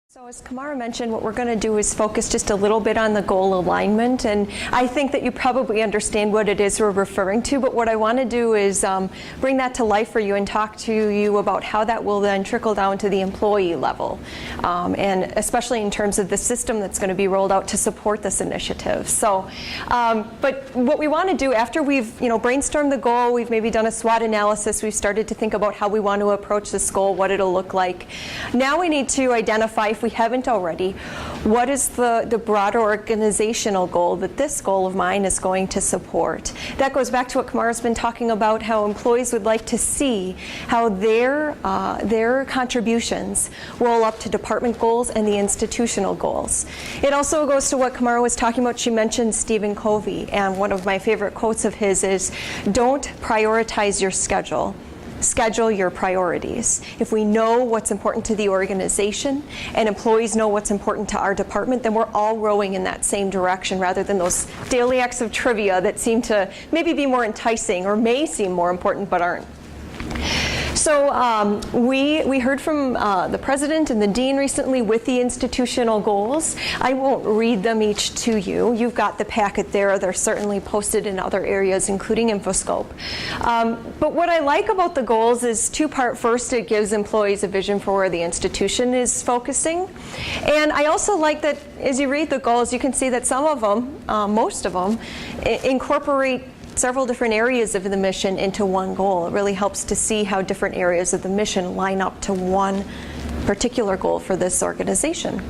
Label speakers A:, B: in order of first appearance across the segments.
A: So as Kamara mentioned, what we're going to do is focus just a little bit on the goal alignment, and I think that you probably understand what it is we're referring to, but what I want to do is bring that to life for you and talk to you about how that will then trickle down to the employee level, and especially in terms of the system that's going to be rolled out to support this initiative. So, but what we want to do after we've brainstormed the goal, we've maybe done a SWOT analysis, we've started to think about how we want to approach this goal, what it'll look like. Now we need to identify, if we haven't already, what is the broader organizational goal that this goal of mine is going to support. That goes back to what Kamara's been talking about, how employees would like to see how their contributions roll up to department goals and the institutional goals. It also goes to what Kamara was talking about. She mentioned Stephen Covey, and one of my favorite quotes of his is, "Don't prioritize your schedule. Schedule your priorities." If we know what's important to the organization and employees know what's important to our department, then we're all rowing in that same direction rather than those daily acts of trivia that seem to maybe be more enticing or may seem more important but aren't. So we heard from the president and the dean recently with the institutional goals. I won't read them each to you. You've got the packet there. They're certainly posted in other areas, including InfoScope. But what I like about the goals is two-part. First, it gives employees a vision for where the institution is focusing. And I also like that as you read the goals, you can see that some of them, most of them, incorporate several different areas of the mission into one goal. It really helps to see how different areas of the mission line up to one particular goal for this organization.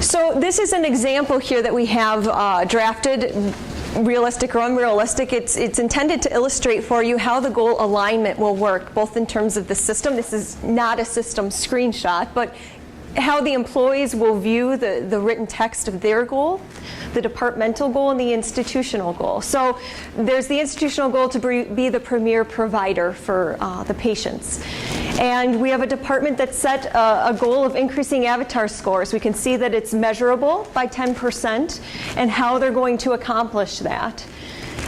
A: So this is an example here that we have drafted, realistic or unrealistic. It's intended to illustrate for you how the goal alignment will work, both in terms of the system. This is not a system screenshot, but how the employees will view the written text of their goal, the departmental goal, and the institutional goal. So there's the institutional goal to be the premier provider for the patients. And we have a department that set a goal of increasing avatar scores. We can see that it's measurable by 10% and how they're going to accomplish that.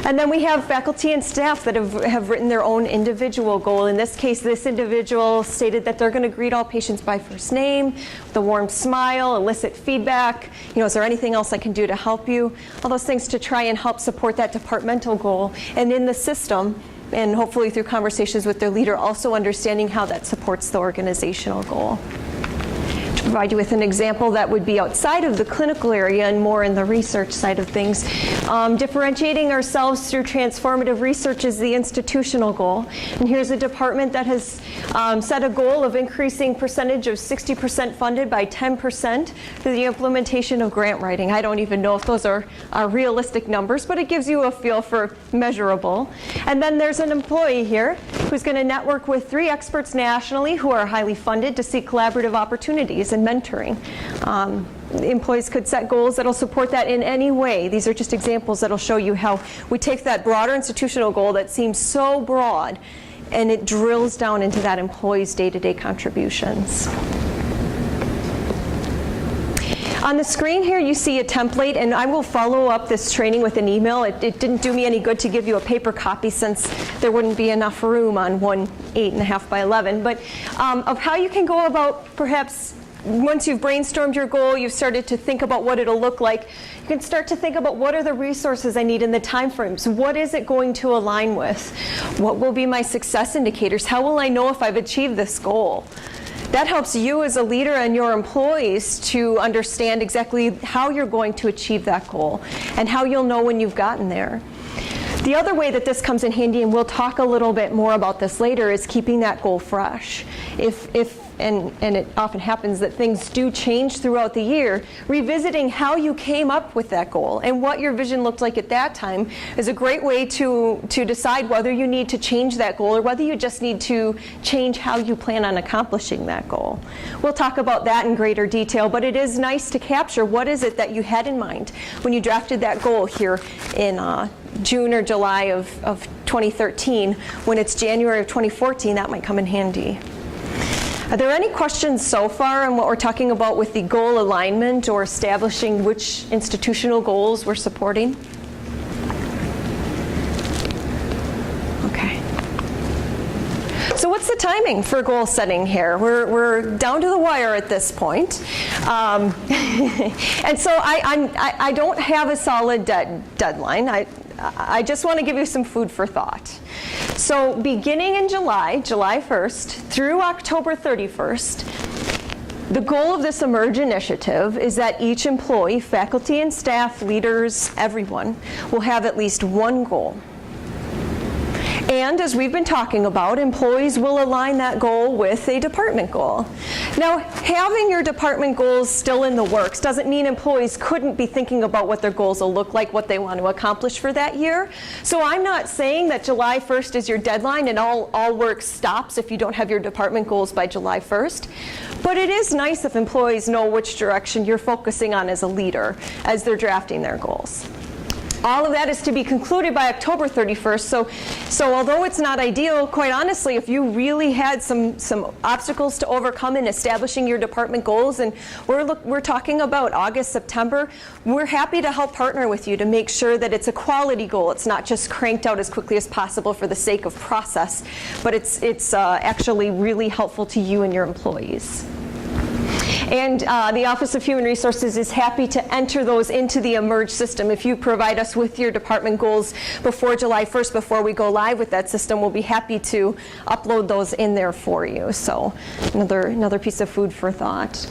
A: And then we have faculty and staff that have written their own individual goal. In this case, this individual stated that they're going to greet all patients by first name, with a warm smile, elicit feedback. Is there anything else I can do to help you? All those things to try and help support that departmental goal. And in the system, and hopefully through conversations with their leader, also understanding how that supports the organizational goal. To provide you with an example that would be outside of the clinical area and more in the research side of things, differentiating ourselves through transformative research is the institutional goal. And here's a department that has set a goal of increasing percentage of 60% funded by 10% through the implementation of grant writing. I don't even know if those are realistic numbers, but it gives you a feel for measurable. And then there's an employee here who's going to network with 3 experts nationally who are highly funded to seek collaborative opportunities and mentoring. Employees could set goals that'll support that in any way. These are just examples that'll show you how we take that broader institutional goal that seems so broad and it drills down into that employee's day-to-day contributions. On the screen here you see a template, and I will follow up this training with an email. It didn't do me any good to give you a paper copy since there wouldn't be enough room on one 8.5 by 11, but of how you can go about, perhaps once you've brainstormed your goal, you've started to think about what it'll look like, you can start to think about what are the resources I need in the time frames. What is it going to align with? What will be my success indicators? How will I know if I've achieved this goal? That helps you as a leader and your employees to understand exactly how you're going to achieve that goal and how you'll know when you've gotten there. The other way that this comes in handy, and we'll talk a little bit more about this later, is keeping that goal fresh. And it often happens that things do change throughout the year, revisiting how you came up with that goal and what your vision looked like at that time is a great way to decide whether you need to change that goal or whether you just need to change how you plan on accomplishing that goal. We'll talk about that in greater detail, but it is nice to capture what is it that you had in mind when you drafted that goal here in June or July of 2013. When it's January of 2014, that might come in handy. Are there any questions so far on what we're talking about with the goal alignment or establishing which institutional goals we're supporting? Okay. So what's the time timing for goal setting here. We're down to the wire at this point. And so I don't have a solid deadline. I just want to give you some food for thought. So beginning in July 1st through October 31st, the goal of this Emerge initiative is that each employee, faculty and staff, leaders, everyone, will have at least one goal. And as we've been talking about, employees will align that goal with a department goal. Now, having your department goals still in the works doesn't mean employees couldn't be thinking about what their goals will look like, what they want to accomplish for that year. So I'm not saying that July 1st is your deadline and all work stops if you don't have your department goals by July 1st. But it is nice if employees know which direction you're focusing on as a leader as they're drafting their goals. All of that is to be concluded by October 31st. So although it's not ideal, quite honestly, if you really had some obstacles to overcome in establishing your department goals, and we're talking about August, September, we're happy to help partner with you to make sure that it's a quality goal. It's not just cranked out as quickly as possible for the sake of process, but it's actually really helpful to you and your employees. And the Office of Human Resources is happy to enter those into the Emerge system. If you provide us with your department goals before July 1st, before we go live with that system, we'll be happy to upload those in there for you. So another piece of food for thought.